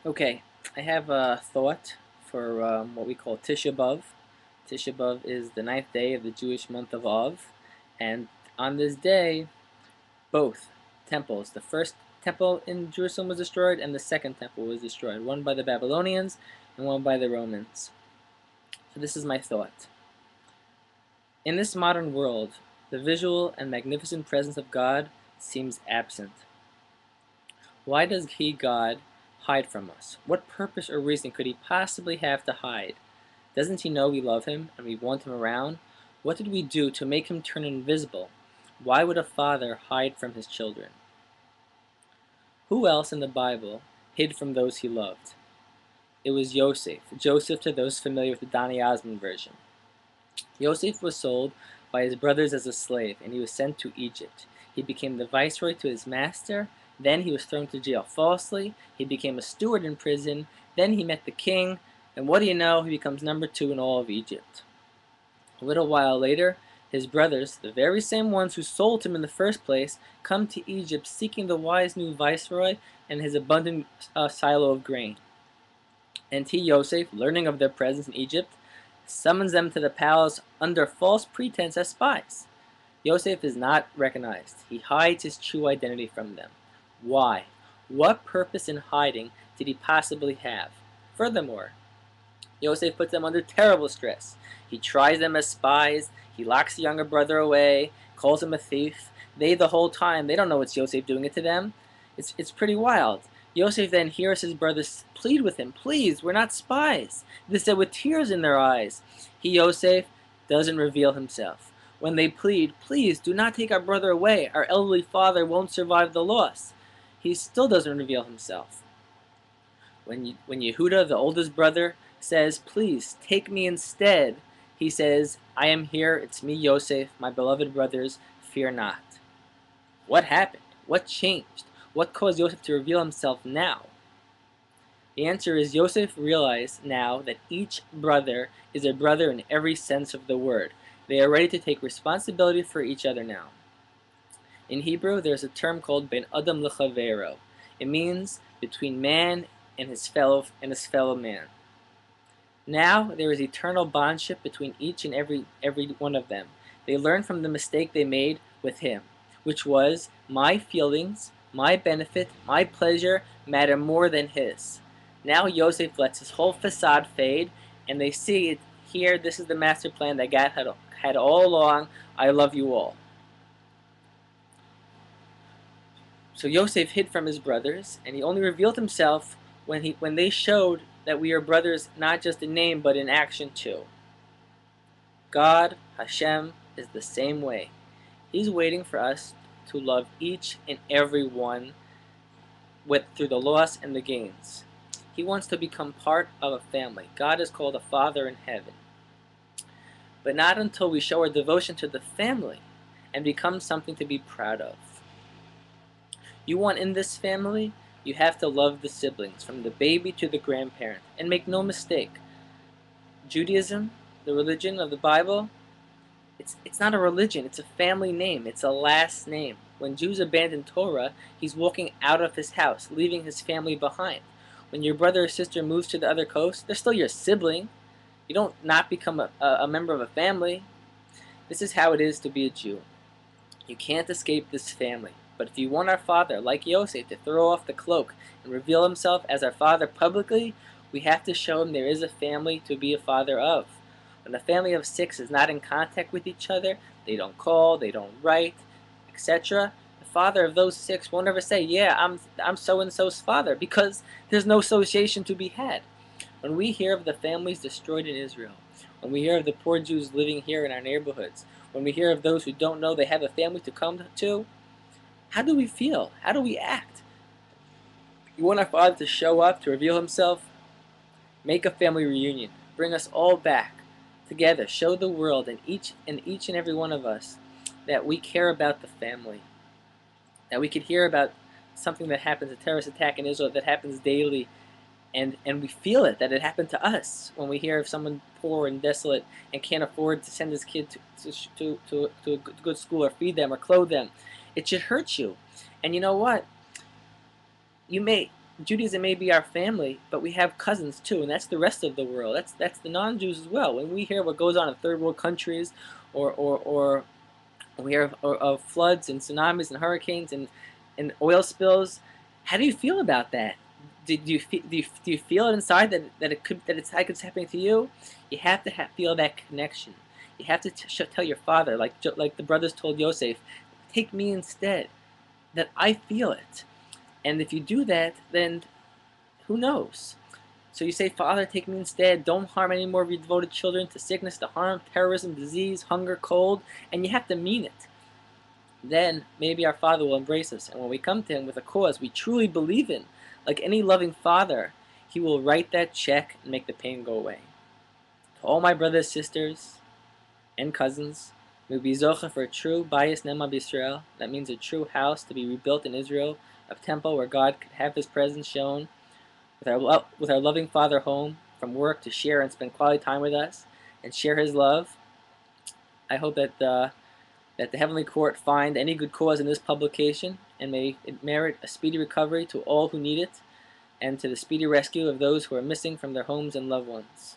Okay, I have a thought for what we call Tisha Bav. Tisha Bav is the ninth day of the Jewish month of Av, and on this day, both temples, the first temple in Jerusalem was destroyed, and the second temple was destroyed, one by the Babylonians and one by the Romans. So this is my thought. In this modern world, the visual and magnificent presence of God seems absent. Why does He, God, hide from us? What purpose or reason could He possibly have to hide? Doesn't He know we love Him and we want Him around? What did we do to make Him turn invisible? Why would a father hide from his children? Who else in the Bible hid from those he loved? It was Yosef. Joseph, to those familiar with the Donny Osmond version. Yosef was sold by his brothers as a slave, and he was sent to Egypt. He became the viceroy to his master. Then he was thrown to jail falsely. He became a steward in prison. Then he met the king. And what do you know? He becomes number two in all of Egypt. A little while later, his brothers, the very same ones who sold him in the first place, come to Egypt seeking the wise new viceroy and his abundant silo of grain. And he, Yosef, learning of their presence in Egypt, summons them to the palace under false pretense as spies. Yosef is not recognized. He hides his true identity from them. Why? What purpose in hiding did he possibly have? Furthermore, Yosef puts them under terrible stress. He tries them as spies. He locks the younger brother away, calls him a thief. The whole time, they don't know it's Yosef doing it to them. It's pretty wild. Yosef then hears his brothers plead with him, please, we're not spies. They said with tears in their eyes. He, Yosef, doesn't reveal himself. When they plead, please do not take our brother away. Our elderly father won't survive the loss. He still doesn't reveal himself. When Yehuda, the oldest brother, says, please take me instead, he says, I am here, it's me, Yosef, my beloved brothers, fear not. What happened? What changed? What caused Yosef to reveal himself now? The answer is Yosef realized now that each brother is a brother in every sense of the word. They are ready to take responsibility for each other now. In Hebrew, there's a term called ben adam lechavero. It means between man and his fellow man. Now there is eternal bondship between each and every one of them. They learn from the mistake they made with him, which was my feelings, my benefit, my pleasure matter more than his. Now Yosef lets his whole facade fade, and they see it here. This is the master plan that God had all along. I love you all. So Yosef hid from his brothers, and he only revealed himself when they showed that we are brothers not just in name but in action too. God, Hashem, is the same way. He's waiting for us to love each and every one through the loss and the gains. He wants to become part of a family. God is called a Father in heaven. But not until we show our devotion to the family and become something to be proud of. You want in this family, you have to love the siblings, from the baby to the grandparent. And make no mistake, Judaism, the religion of the Bible, it's not a religion, it's a family name, it's a last name. When Jews abandon Torah, he's walking out of his house, leaving his family behind. When your brother or sister moves to the other coast, they're still your sibling. You don't not become a member of a family. This is how it is to be a Jew. You can't escape this family. But if you want our Father, like Yosef, to throw off the cloak and reveal himself as our Father publicly, we have to show him there is a family to be a father of. When a family of 6 is not in contact with each other, they don't call, they don't write, etc., the father of those 6 won't ever say, yeah, I'm so-and-so's father, because there's no association to be had. When we hear of the families destroyed in Israel, when we hear of the poor Jews living here in our neighborhoods, when we hear of those who don't know they have a family to come to, how do we feel? How do we act? You want our Father to show up, to reveal himself? Make a family reunion. Bring us all back together. Show the world and each and every one of us that we care about the family. That we could hear about something that happens, a terrorist attack in Israel that happens daily, and we feel it, that it happened to us. When we hear of someone poor and desolate and can't afford to send his kid to a good school or feed them or clothe them, it should hurt you. And you know what? You may Judaism may be our family, but we have cousins too, and that's the rest of the world. That's the non-Jews as well. When we hear what goes on in third world countries, or we hear of floods and tsunamis and hurricanes and oil spills, how do you feel about that? Do you feel it inside that it's happening to you? You have to feel that connection. You have to tell your father, like the brothers told Yosef, take me instead, that I feel it. And if you do that, then who knows? So you say, Father, take me instead. Don't harm any more of your devoted children to sickness, to harm, terrorism, disease, hunger, cold. And you have to mean it. Then maybe our Father will embrace us. And when we come to Him with a cause we truly believe in, like any loving Father, He will write that check and make the pain go away. To all my brothers, sisters, and cousins, may we be zocha for a true Bayis Nema B'Yisrael. That means a true house to be rebuilt in Israel, a temple where God could have His presence shown, with our loving Father home from work to share and spend quality time with us and share His love. I hope that the Heavenly Court find any good cause in this publication, and may it merit a speedy recovery to all who need it, and to the speedy rescue of those who are missing from their homes and loved ones.